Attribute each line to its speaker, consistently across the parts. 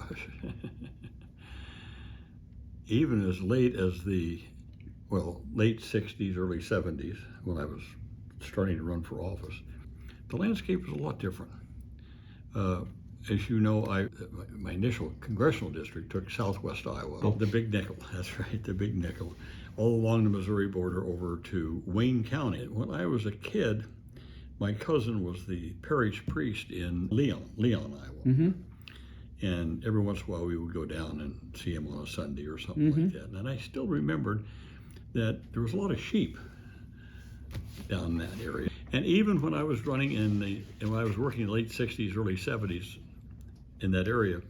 Speaker 1: office. Even as late as the, late 60s, early 70s, when I was starting to run for office, the landscape was a lot different. As you know, my initial congressional district took southwest Iowa, the Big Nickel, that's right, the Big Nickel, all along the Missouri border over to Wayne County. When I was a kid, my cousin was the parish priest in Leon, Iowa.
Speaker 2: Mm-hmm.
Speaker 1: And every once in a while we would go down and see him on a Sunday or something like that. And I still remembered that there was a lot of sheep down in that area. And even when I was running when I was working in the late 60s, early 70s in that area,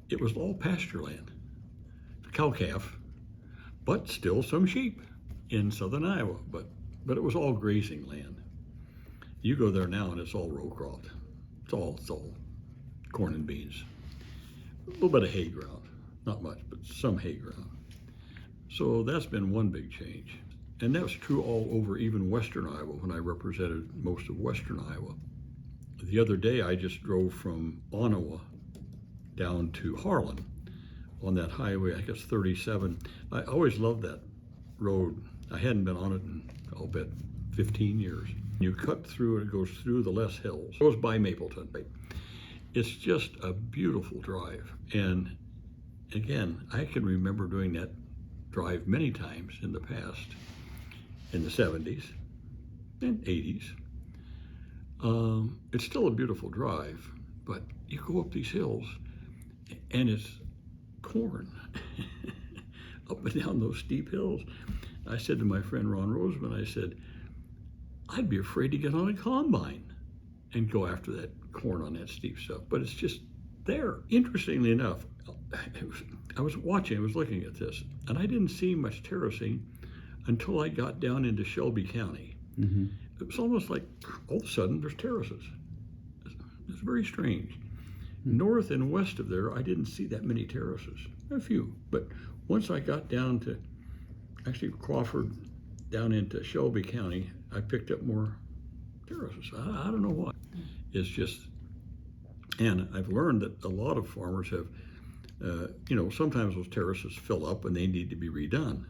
Speaker 1: it was all pasture land, cow-calf, but still some sheep in southern Iowa, but it was all grazing land. You go there now and it's all row crop. It's all corn and beans. A little bit of hay ground, not much, but some hay ground. So that's been one big change. And that was true all over even western Iowa when I represented most of western Iowa. The other day I just drove from Ottawa down to Harlan on that highway, I guess 37. I always loved that road. I hadn't been on it in, I'll bet, 15 years. You cut through it goes through the Les Hills. It goes by Mapleton. It's just a beautiful drive. And again, I can remember doing that drive many times in the past, in the 70s and 80s. It's still a beautiful drive, but you go up these hills and it's corn up and down those steep hills. I said to my friend Ron Roseman, I said, I'd be afraid to get on a combine and go after that corn on that steep stuff, but it's just there. Interestingly enough, I was looking at this, and I didn't see much terracing until I got down into Shelby County.
Speaker 2: Mm-hmm.
Speaker 1: It was almost like all of a sudden there's terraces. It's very strange. Mm-hmm. North and west of there, I didn't see that many terraces, a few, but once I got down to actually Crawford, down into Shelby County, I picked up more terraces. I don't know why. It's just, and I've learned that a lot of farmers have, sometimes those terraces fill up and they need to be redone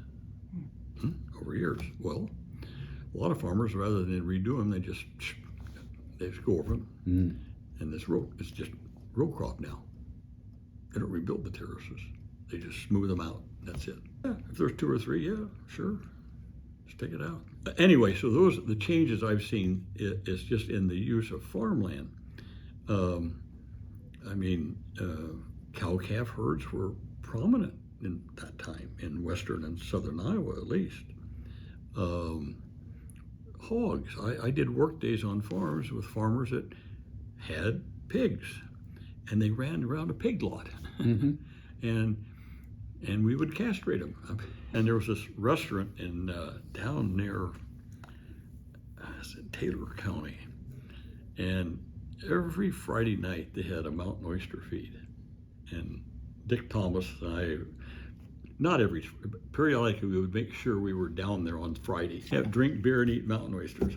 Speaker 1: over years. Well, a lot of farmers, rather than redo them, they just go over them. And it's just row crop now. They don't rebuild the terraces. They just smooth them out. That's it. Yeah, if there's 2 or 3, yeah, sure. Just take it out. Anyway, so the changes I've seen is just in the use of farmland. Cow-calf herds were prominent in that time, in western and southern Iowa at least. Hogs. I did work days on farms with farmers that had pigs, and they ran around a pig lot.
Speaker 2: Mm-hmm.
Speaker 1: and we would castrate them. And there was this restaurant in down near Taylor County, and every Friday night they had a mountain oyster feed. And Dick Thomas and I, periodically we would make sure we were down there on Friday. Drink beer and eat mountain oysters.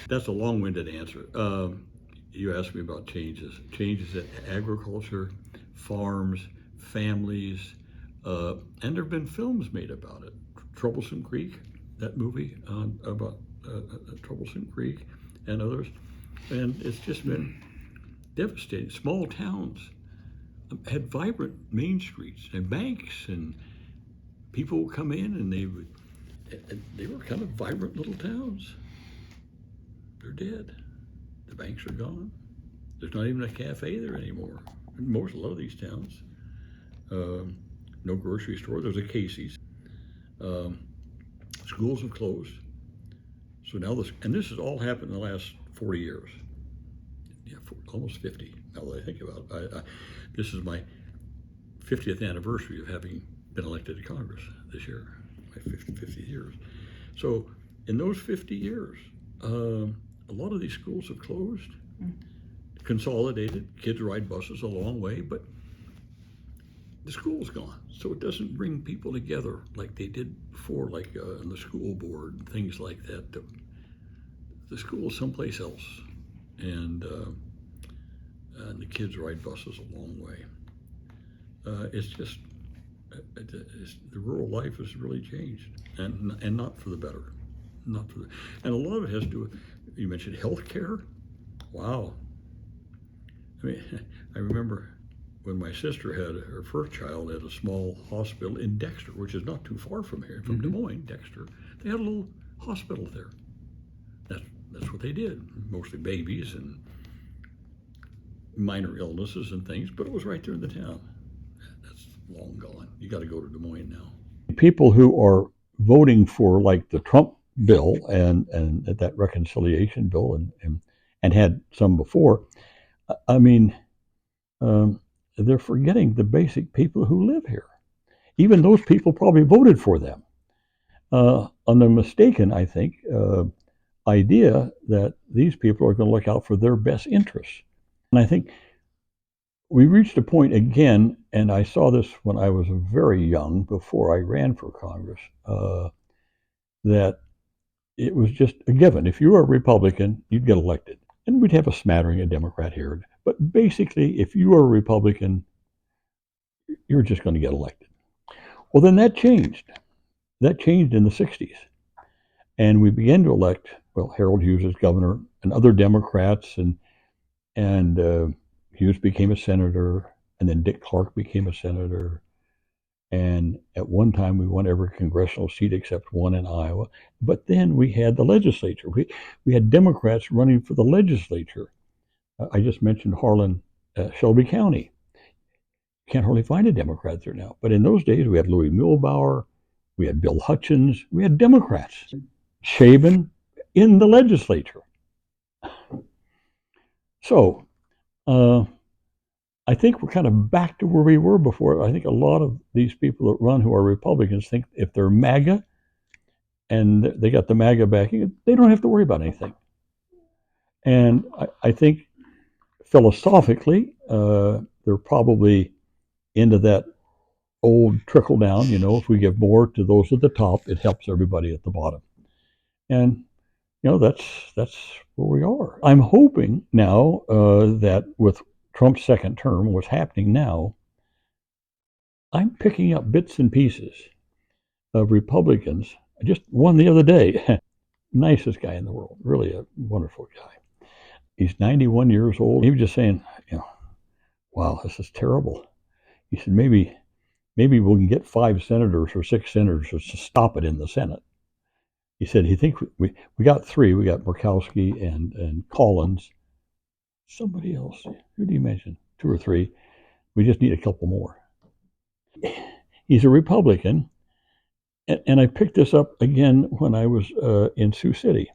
Speaker 1: That's a long-winded answer. You asked me about changes in agriculture, farms, families, and there have been films made about it. Troublesome Creek, that movie about Troublesome Creek and others. And it's just been devastating. Small towns had vibrant main streets and banks, and people would come in and they were kind of vibrant little towns. They're dead. The banks are gone. There's not even a cafe there anymore. A lot of these towns. No grocery store. There's a Casey's. Schools have closed. So now this has all happened in the last 40 years. Yeah, almost 50, now that I think about it. This is my 50th anniversary of having been elected to Congress this year, my 50 years. So in those 50 years, a lot of these schools have closed, consolidated. Kids ride buses a long way, but the school's gone. So it doesn't bring people together like they did before, like on the school board and things like that. The school's someplace else, and the kids ride buses a long way. it's just the rural life has really changed, and not for the better, not for the. And a lot of it has to do with, you mentioned health care. Wow, I mean, I remember when my sister had her first child at a small hospital in Dexter, which is not too far from here, from Des Moines, Dexter. They had a little hospital there. That's that's what they did, mostly babies and minor illnesses and things, but it was right there in the town. That's long gone. You got to go to Des Moines now. People who are voting for like the Trump bill and that reconciliation bill and had some before, I mean, um, they're forgetting the basic people who live here. Even those people probably voted for them on the mistaken, I think, idea that these people are going to look out for their best interests. And I think we reached a point again, and I saw this when I was very young, before I ran for Congress, that it was just a given. If you were a Republican, you'd get elected. And we'd have a smattering of Democrat here. But basically, if you were a Republican, you're just going to get elected. Well, then that changed. That changed in the 60s. And we began to elect, well, Harold Hughes as governor and other Democrats, and Hughes became a senator, and then Dick Clark became a senator. And at one time, we won every congressional seat except one in Iowa. But then we had the legislature. We had Democrats running for the legislature. I just mentioned Harlan, Shelby County. Can't hardly find a Democrat there now. But in those days, we had Louis Muehlbauer, we had Bill Hutchins, we had Democrats. Shaven in the legislature. So I think we're kind of back to where we were before. I think a lot of these people that run who are Republicans think if they're MAGA and they got the MAGA backing, they don't have to worry about anything. And I think philosophically, they're probably into that old trickle down. If we give more to those at the top, it helps everybody at the bottom. And that's where we are. I'm hoping now that with Trump's second term, what's happening now, I'm picking up bits and pieces of Republicans. I just one the other day. Nicest guy in the world, really a wonderful guy. He's 91 years old. He was just saying, wow, this is terrible. He said, maybe we can get 5 senators or 6 senators to stop it in the Senate. He said he thinks we got 3. We got Murkowski and Collins. Somebody else. Who do you mention? 2 or 3. We just need a couple more. He's a Republican, and I picked this up again when I was in Sioux City.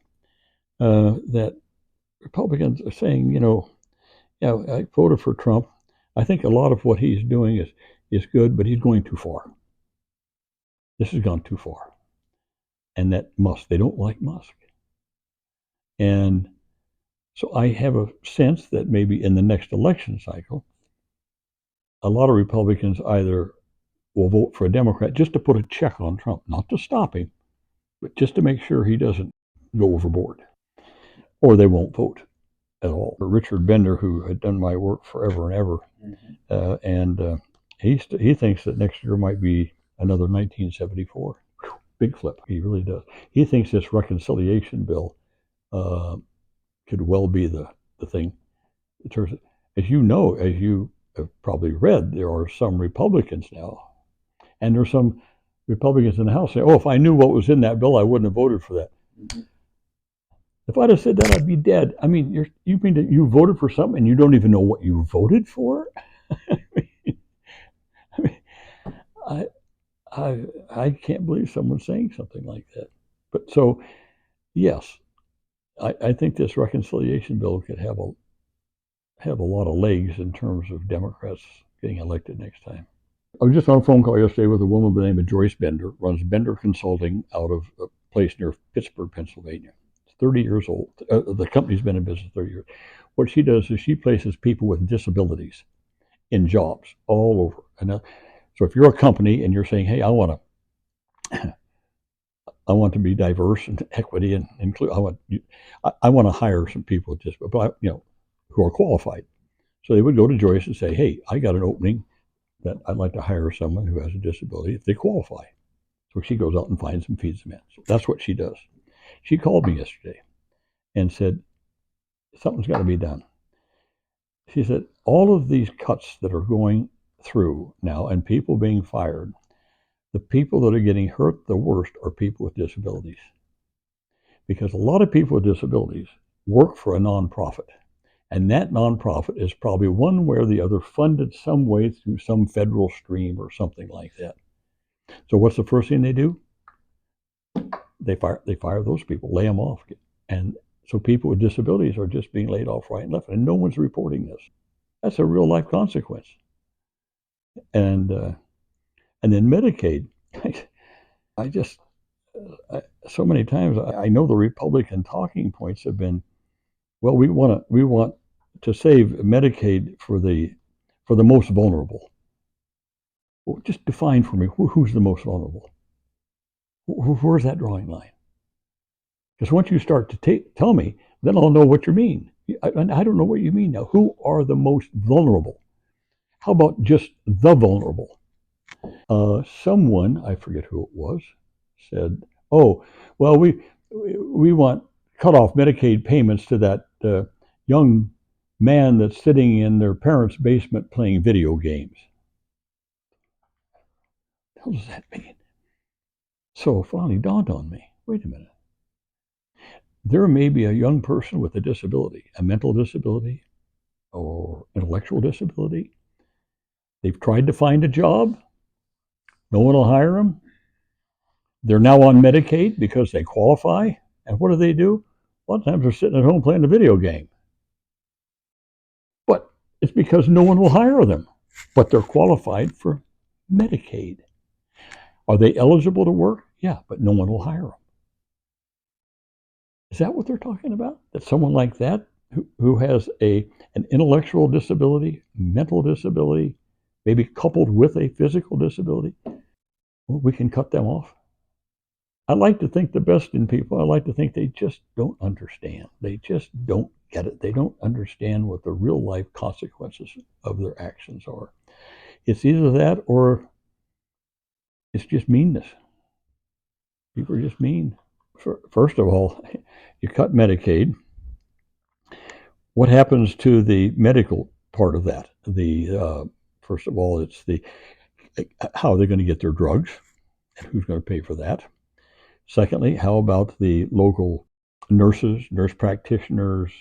Speaker 1: That Republicans are saying, yeah, I voted for Trump. I think a lot of what he's doing is good, but he's going too far. This has gone too far. And that Musk, they don't like Musk. And so I have a sense that maybe in the next election cycle, a lot of Republicans either will vote for a Democrat just to put a check on Trump, not to stop him, but just to make sure he doesn't go overboard, or they won't vote at all. Richard Bender, who had done my work forever and ever, and he thinks that next year might be another 1974. Big flip. He really does. He thinks this reconciliation bill could well be the thing. In terms of, as you have probably read, there are some Republicans now, and there's some Republicans in the House saying, "Oh, if I knew what was in that bill, I wouldn't have voted for that." Mm-hmm. If I'd have said that, I'd be dead. I mean, you mean that you voted for something and you don't even know what you voted for? I can't believe someone's saying something like that. But so, yes, I think this reconciliation bill could have a lot of legs in terms of Democrats getting elected next time. I was just on a phone call yesterday with a woman by the name of Joyce Bender, runs Bender Consulting out of a place near Pittsburgh, Pennsylvania. It's 30 years old. The company's been in business 30 years. What she does is she places people with disabilities in jobs all over. And so if you're a company and you're saying, hey, I want to be diverse and equity and include, I want to hire some people with disabilities, who are qualified. So they would go to Joyce and say, hey, I got an opening. that I'd like to hire someone who has a disability if they qualify. So she goes out and finds them, feeds them in. So that's what she does. She called me yesterday and said, something's got to be done. She said, all of these cuts that are going through now and people being fired, the people that are getting hurt the worst are people with disabilities. Because a lot of people with disabilities work for a nonprofit. And that nonprofit is probably one way or the other funded some way through some federal stream or something like that. So what's the first thing they do? They fire those people, lay them off. And so people with disabilities are just being laid off right and left, and no one's reporting this. That's a real life consequence. And then Medicaid, I just so many times I know the Republican talking points have been, well, we want to save Medicaid for the most vulnerable. Well, just define for me who's the most vulnerable. Where's that drawing line? Because once you start to tell me, then I'll know what you mean. I don't know what you mean now. Who are the most vulnerable? How about just the vulnerable? Someone, I forget who it was, said, "Oh, well, we want cut off Medicaid payments to that young man that's sitting in their parents' basement playing video games." What does that mean? So it finally dawned on me. Wait a minute. There may be a young person with a disability, a mental disability or intellectual disability. They've tried to find a job. No one will hire them. They're now on Medicaid because they qualify. And what do? A lot of times they're sitting at home playing a video game. But it's because no one will hire them. But they're qualified for Medicaid. Are they eligible to work? Yeah, but no one will hire them. Is that what they're talking about? That someone like that who has an intellectual disability, mental disability, maybe coupled with a physical disability, well, we can cut them off? I like to think the best in people. I like to think they just don't understand. They just don't get it. They don't understand what the real life consequences of their actions are. It's either that or it's just meanness. People are just mean. First of all, you cut Medicaid. What happens to the medical part of that? First of all, it's how are they going to get their drugs, and who's going to pay for that? Secondly, how about the local nurses, nurse practitioners,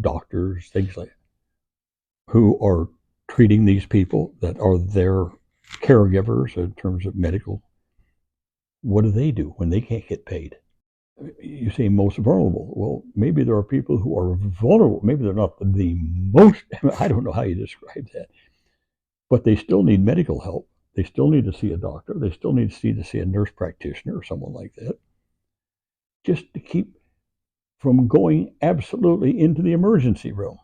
Speaker 1: doctors, things like that, who are treating these people that are their caregivers in terms of medical? What do they do when they can't get paid? You say most vulnerable. Well, maybe there are people who are vulnerable. Maybe they're not the most, I don't know how you describe that, but they still need medical help. They still need to see a doctor. They still need to see a nurse practitioner or someone like that, just to keep from going absolutely into the emergency room.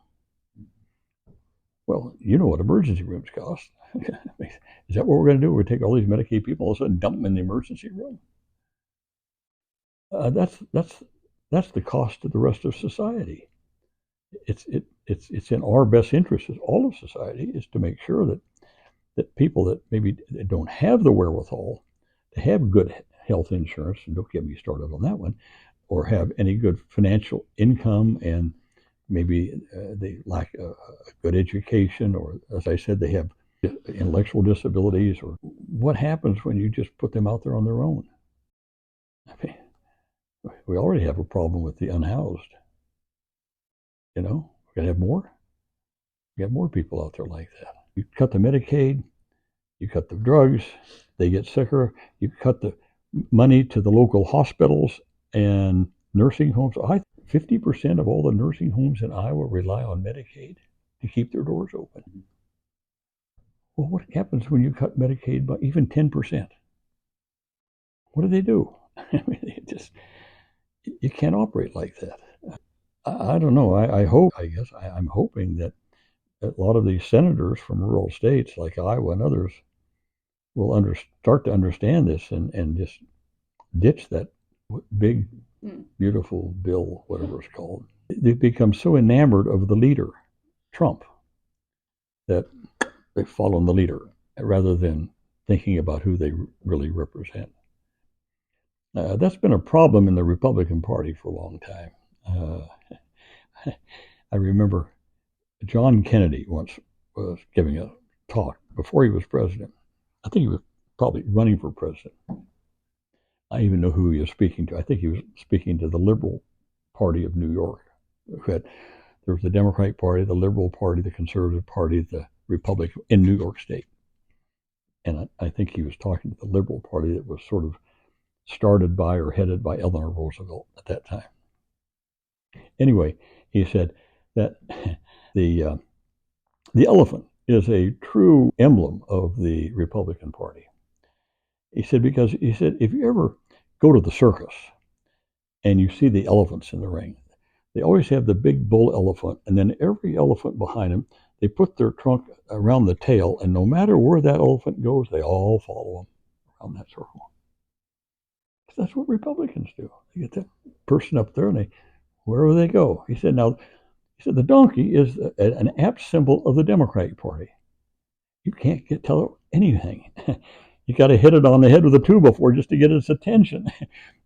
Speaker 1: Well, you know what emergency rooms cost. Is that what we're going to do? We're going to take all these Medicaid people, all of a sudden dump them in the emergency room? That's the cost to the rest of society. It's in our best interest as all of society is to make sure that people that maybe don't have the wherewithal to have good health insurance, and don't get me started on that one, or have any good financial income, and maybe they lack a good education, or as I said, they have intellectual disabilities, or what happens when you just put them out there on their own? I mean, we already have a problem with the unhoused. We're going to have more. We have more people out there like that. You cut the Medicaid, you cut the drugs, they get sicker. You cut the money to the local hospitals and nursing homes. 50% of all the nursing homes in Iowa rely on Medicaid to keep their doors open. Well, what happens when you cut Medicaid by even 10%? What do? I mean, you can't operate like that. I don't know. I'm hoping that a lot of these senators from rural states like Iowa and others will start to understand this and just ditch that big, beautiful bill, whatever it's called. They've become so enamored of the leader, Trump, that they follow the leader. rather than thinking about who they really represent. That's been a problem in the Republican Party for a long time. I remember John Kennedy once was giving a talk before he was president. I think he was probably running for president. I even know who he was speaking to. I think he was speaking to the Liberal Party of New York. There was the Democratic Party, the Liberal Party, the Conservative Party, the Republican in New York State. And I think he was talking to the Liberal Party that was sort of started by or headed by Eleanor Roosevelt at that time. Anyway, he said that the elephant is a true emblem of the Republican Party. He said because he said if you ever go to the circus and you see the elephants in the ring, they always have the big bull elephant, and then every elephant behind him, they put their trunk around the tail, and no matter where that elephant goes, they all follow him around that circle. That's what Republicans do. They get that person up there, and they wherever they go. He said, the donkey is an apt symbol of the Democratic Party. You can't tell it anything. You got to hit it on the head with a 2x4 just to get its attention.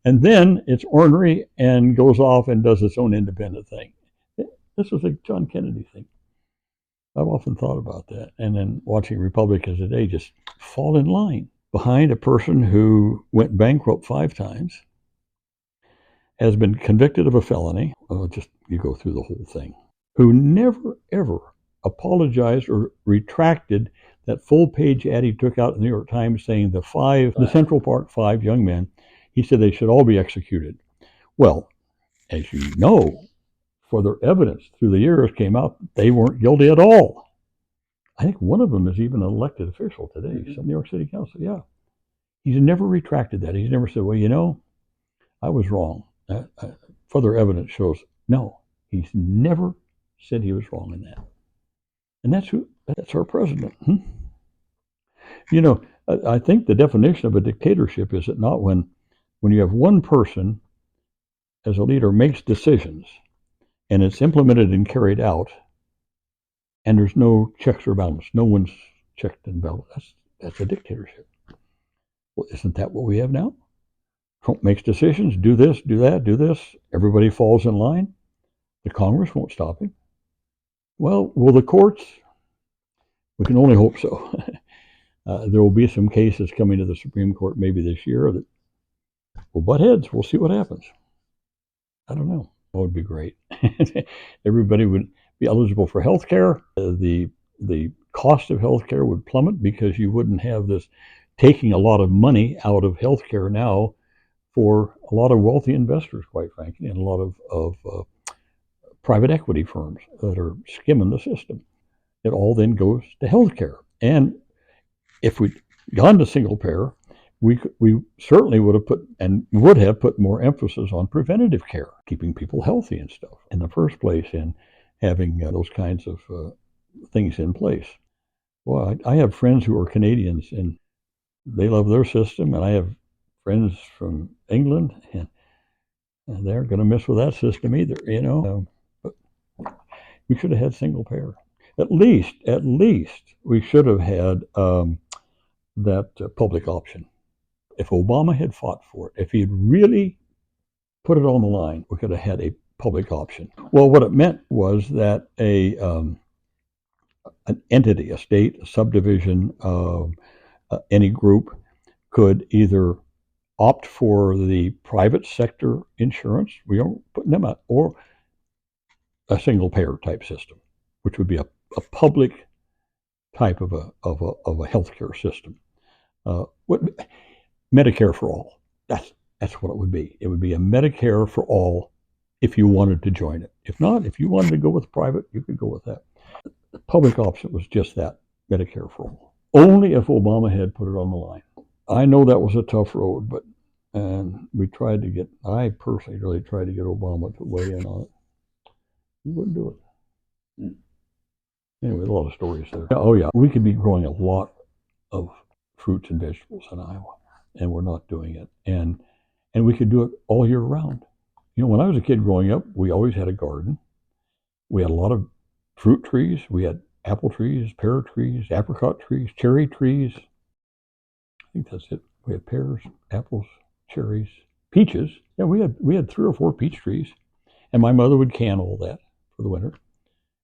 Speaker 1: And then it's ornery and goes off and does its own independent thing. This was a John Kennedy thing. I've often thought about that. And then watching Republicans today just fall in line behind a person who went bankrupt 5 times, has been convicted of a felony, just you go through the whole thing, who never, ever apologized or retracted that full-page ad he took out in the New York Times saying the Central Park 5 young men, he said they should all be executed. Well, as you know, for their evidence through the years came out they weren't guilty at all. I think one of them is even an elected official today, New York City Council. Yeah. He's never retracted that. He's never said, well, I was wrong. Further evidence shows no, he's never said he was wrong in that. And that's our president. I think the definition of a dictatorship is it not when you have one person as a leader makes decisions and it's implemented and carried out and there's no checks or balances. No one's checked and balanced. That's a dictatorship. Well, isn't that what we have now? Trump makes decisions, do this, do that, do this. Everybody falls in line. The Congress won't stop him. Well, will the courts? We can only hope so. There will be some cases coming to the Supreme Court maybe this year that will butt heads. We'll see what happens. I don't know. That would be great. Everybody would be eligible for health care. The cost of health care would plummet because you wouldn't have this taking a lot of money out of health care now for a lot of wealthy investors, quite frankly, and a lot of private equity firms that are skimming the system. It all then goes to healthcare. And if we'd gone to single payer, we certainly would have put more emphasis on preventative care, keeping people healthy and stuff in the first place, and having those kinds of things in place. Well, I have friends who are Canadians, and they love their system, and I have friends from England, and they're going to mess with that system either, but we should have had single payer. At least we should have had that public option. If Obama had fought for it, if he had really put it on the line, we could have had a public option. Well, what it meant was that an entity, a state, a subdivision, any group could either opt for the private sector insurance, we aren't putting them out, or a single payer type system, which would be a public type of a healthcare system. Medicare for all. That's what it would be. It would be a Medicare for all if you wanted to join it. If not, if you wanted to go with private, you could go with that. The public option was just that, Medicare for all. Only if Obama had put it on the line. I know that was a tough road, but I personally really tried to get Obama to weigh in on it. He wouldn't do it. Anyway, a lot of stories there. Oh yeah, we could be growing a lot of fruits and vegetables in Iowa, and we're not doing it. And we could do it all year round. When I was a kid growing up, we always had a garden. We had a lot of fruit trees. We had apple trees, pear trees, apricot trees, cherry trees. I think that's it. We had pears, apples, cherries, peaches. Yeah, we had 3 or 4 peach trees, and my mother would can all that for the winter.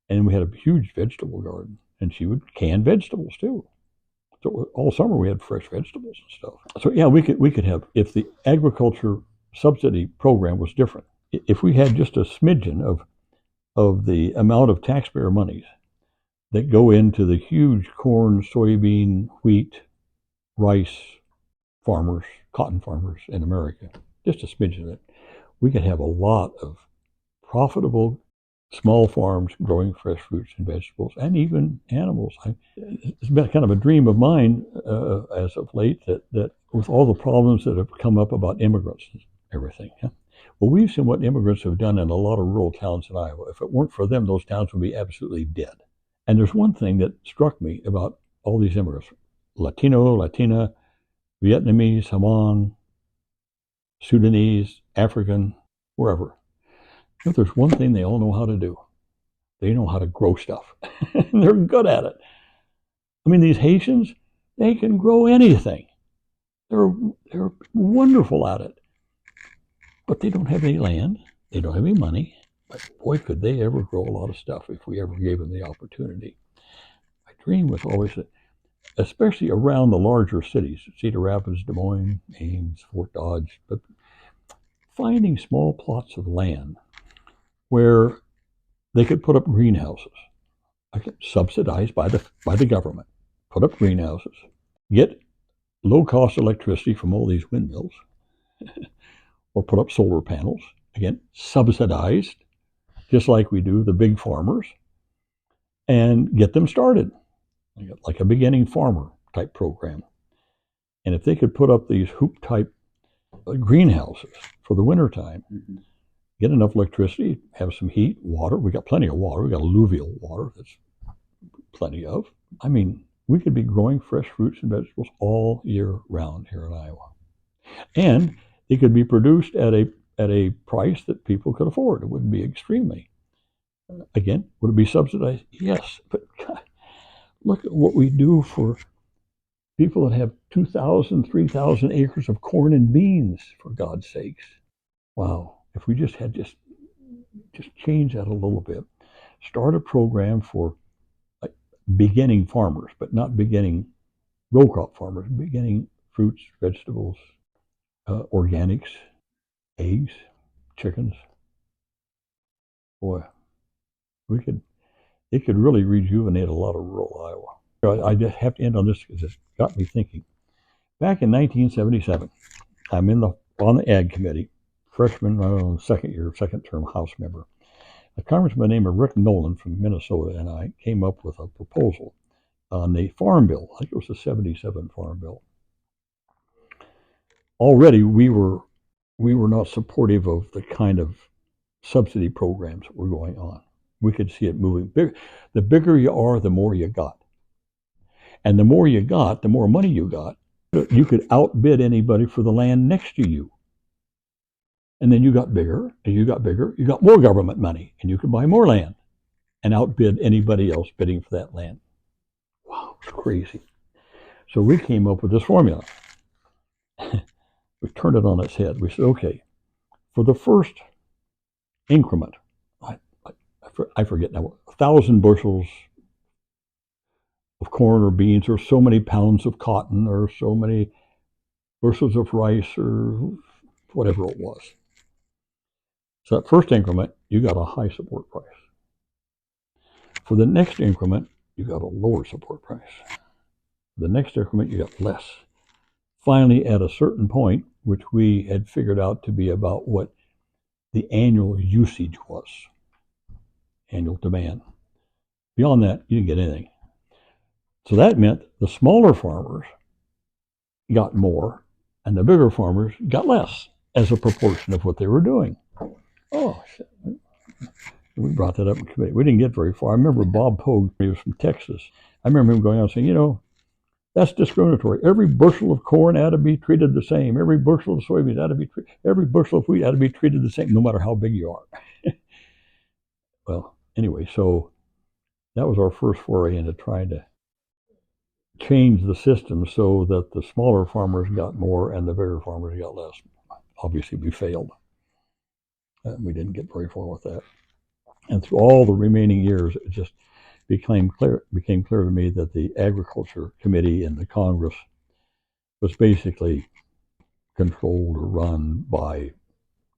Speaker 1: And we had a huge vegetable garden, and she would can vegetables too. So all summer we had fresh vegetables and stuff. So yeah, we could have, if the agriculture subsidy program was different. If we had just a smidgen of the amount of taxpayer monies that go into the huge corn, soybean, wheat, rice farmers, cotton farmers in America, just a smidgen of it, we could have a lot of profitable small farms growing fresh fruits and vegetables and even animals. It's been kind of a dream of mine as of late that with all the problems that have come up about immigrants and everything. Yeah? Well, we've seen what immigrants have done in a lot of rural towns in Iowa. If it weren't for them, those towns would be absolutely dead. And there's one thing that struck me about all these immigrants: Latino, Latina, Vietnamese, Hmong, Sudanese, African, wherever. If there's one thing they all know how to do, they know how to grow stuff. They're good at it. I mean, these Haitians, they can grow anything. They're wonderful at it. But they don't have any land. They don't have any money. But boy, could they ever grow a lot of stuff if we ever gave them the opportunity. My dream was always that, especially around the larger cities, Cedar Rapids, Des Moines, Ames, Fort Dodge, but finding small plots of land where they could put up greenhouses, subsidized by the government. Put up greenhouses, get low-cost electricity from all these windmills, or put up solar panels, again, subsidized, just like we do the big farmers, and get them started, like a beginning farmer type program. And if they could put up these hoop-type greenhouses for the wintertime, get enough electricity, have some heat, water. We got plenty of water. We got alluvial water that's plenty of. I mean, we could be growing fresh fruits and vegetables all year round here in Iowa. And it could be produced at a price that people could afford. It wouldn't be extremely. Again, would it be subsidized? Yes. But God, look at what we do for people that have 2,000, 3,000 acres of corn and beans, for God's sakes. Wow. If we just had just change that a little bit. Start a program for like beginning farmers, but not beginning row crop farmers, beginning fruits, vegetables, organics, eggs, chickens. Boy, it could really rejuvenate a lot of rural Iowa. I just have to end on this because it's got me thinking. Back in 1977, I'm on the Ag Committee, freshman, second term House member. A congressman named Rick Nolan from Minnesota and I came up with a proposal on the Farm Bill. I think it was the 77 Farm Bill. Already we were not supportive of the kind of subsidy programs that were going on. We could see it moving. The bigger you are, the more you got. And the more you got, the more money you got. You could outbid anybody for the land next to you. And then you got bigger, and you got more government money, and you could buy more land and outbid anybody else bidding for that land. Wow, it's crazy. So we came up with this formula. We turned it on its head. We said, okay, for the first increment, I forget now, 1,000 bushels of corn or beans, or so many pounds of cotton, or so many bushels of rice, or whatever it was. So that first increment, you got a high support price. For the next increment, you got a lower support price. For the next increment, you got less. Finally, at a certain point, which we had figured out to be about what the annual usage was, annual demand. Beyond that, you didn't get anything. So that meant the smaller farmers got more, and the bigger farmers got less as a proportion of what they were doing. Oh, shit. We brought that up in committee. We didn't get very far. I remember Bob Pogue, he was from Texas. I remember him going out and saying, that's discriminatory. Every bushel of corn had to be treated the same. Every bushel of soybeans had to be treated. Every bushel of wheat had to be treated the same, no matter how big you are. Well, anyway, so That was our first foray into trying to change the system so that the smaller farmers got more and the bigger farmers got less. Obviously, we failed. We didn't get very far with that. And through all the remaining years, it just became clear to me that the Agriculture Committee in the Congress was basically controlled or run by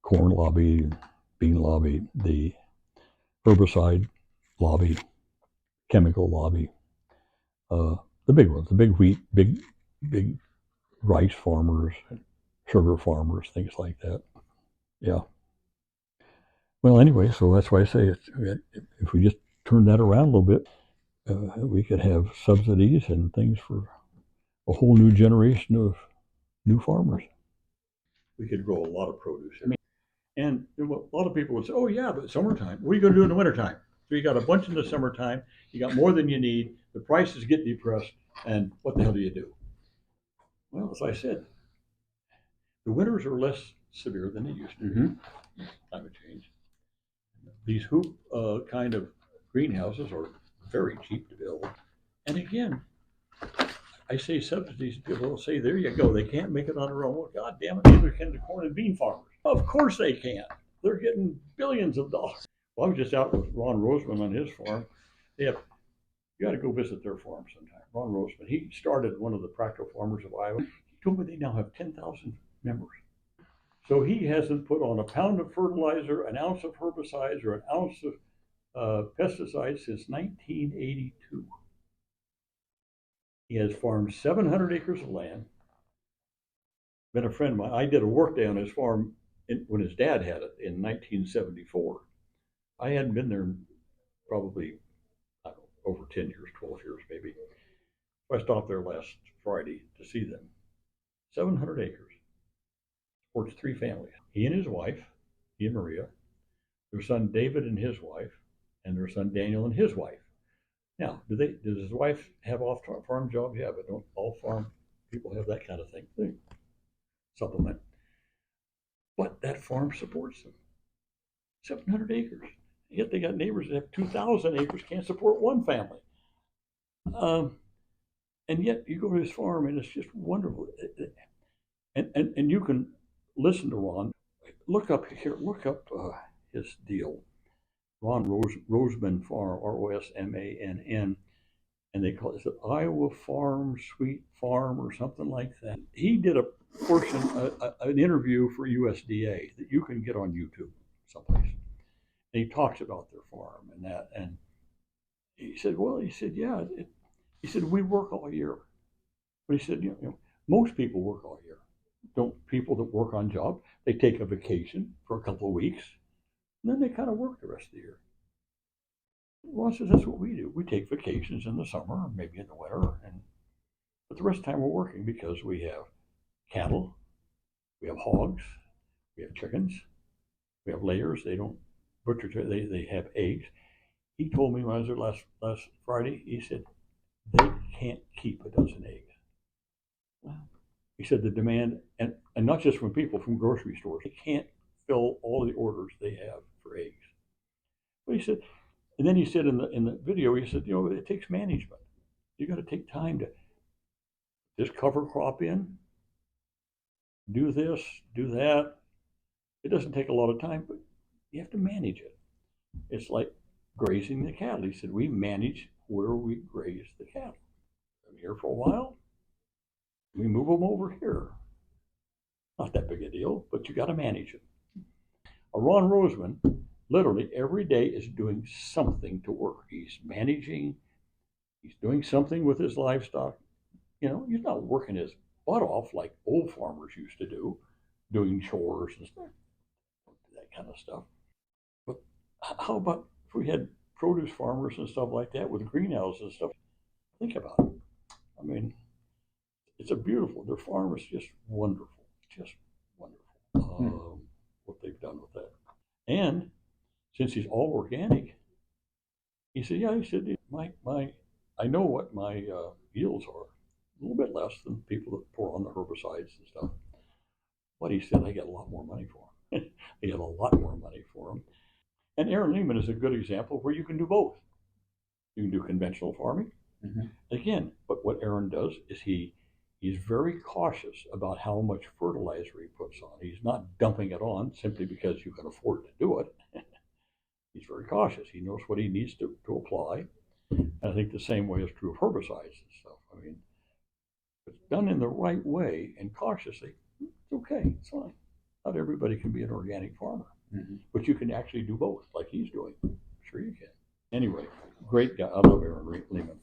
Speaker 1: corn lobby, bean lobby, the herbicide lobby, chemical lobby, the big ones, the big wheat, big rice farmers, sugar farmers, things like that. Yeah. Well, anyway, so that's why I say if we just turn that around a little bit, we could have subsidies and things for a whole new generation of new farmers. We could grow a lot of produce. I mean, and a lot of people would say, "Oh yeah, but summertime. What are you going to do in the wintertime?" So you got a bunch in the summertime. You got more than you need. The prices get depressed, and what the hell do you do? Well, as I said, the winters are less severe than they used to be. Climate change. These hoop kind of greenhouses are very cheap to build. And again, I say subsidies, people will say, there you go, they can't make it on their own. Well, God damn it, neither can the corn and bean farmers. Of course they can. They're getting billions of dollars. Well, I was just out with Ron Roseman on his farm. They have, you got to go visit their farm sometime. Ron Roseman, he started one of the practical farmers of Iowa. He told me they now have 10,000 members. So he hasn't put on a pound of fertilizer, an ounce of herbicides, or an ounce of pesticides since 1982. He has farmed 700 acres of land. Been a friend of mine. I did a work day on his farm when his dad had it in 1974. I hadn't been there probably, I don't know, over 10 years, 12 years maybe. I stopped there last Friday to see them. 700 acres. Supports 3 families. He and his wife, he and Maria, their son David and his wife, and their son Daniel and his wife. Now, does his wife have off-farm jobs? Yeah, but don't all farm people have that kind of thing? They supplement. But that farm supports them. 700 acres. Yet they got neighbors that have 2,000 acres, can't support one family. And yet you go to his farm and it's just wonderful. And you can listen to Ron. Look up his deal. Ron Roseman Farm, Rosmann, and they call it Iowa Farm, Sweet Farm, or something like that. He did a portion, an interview for USDA that you can get on YouTube someplace. And he talks about their farm and that. And he said, well, he said, yeah. He said, we work all year. But he said, most people work all year. Don't people that work on jobs, they take a vacation for a couple of weeks, and then they kind of work the rest of the year. Ron says that's what we do. We take vacations in the summer, maybe in the winter, but the rest of the time we're working because we have cattle, we have hogs, we have chickens, we have layers. They don't butcher. They have eggs. He told me when I was there last Friday. He said they can't keep a dozen eggs. Wow. He said the demand, and not just from people, from grocery stores, they can't fill all the orders they have for eggs. But he said, and then he said in the video, he said, it takes management. You got to take time to just cover crop in, do this, do that. It doesn't take a lot of time, but you have to manage it. It's like grazing the cattle. He said, we manage where we graze the cattle. I'm here for a while. We move them over here. Not that big a deal, but you got to manage it. Ron Roseman, literally every day is doing something to work. He's managing, he's doing something with his livestock. He's not working his butt off like old farmers used to do, doing chores and stuff, that kind of stuff. But how about if we had produce farmers and stuff like that with greenhouses and stuff? Think about it. I mean, it's their farm is just wonderful, just wonderful. What they've done with that. And since he's all organic, he said, yeah, he said, I know what my yields are. A little bit less than people that pour on the herbicides and stuff. But he said, I get a lot more money for them. I get a lot more money for them. And Aaron Lehman is a good example where you can do both. You can do conventional farming.
Speaker 2: Mhm.
Speaker 1: Again, but what Aaron does is he's very cautious about how much fertilizer he puts on. He's not dumping it on simply because you can afford to do it. He's very cautious. He knows what he needs to apply. And I think the same way is true of herbicides and stuff. I mean, if it's done in the right way and cautiously, it's okay. It's fine. Not everybody can be an organic farmer,
Speaker 2: Mhm.
Speaker 1: but you can actually do both, like he's doing. Sure, you can. Anyway, great guy. I love Aaron Lehman.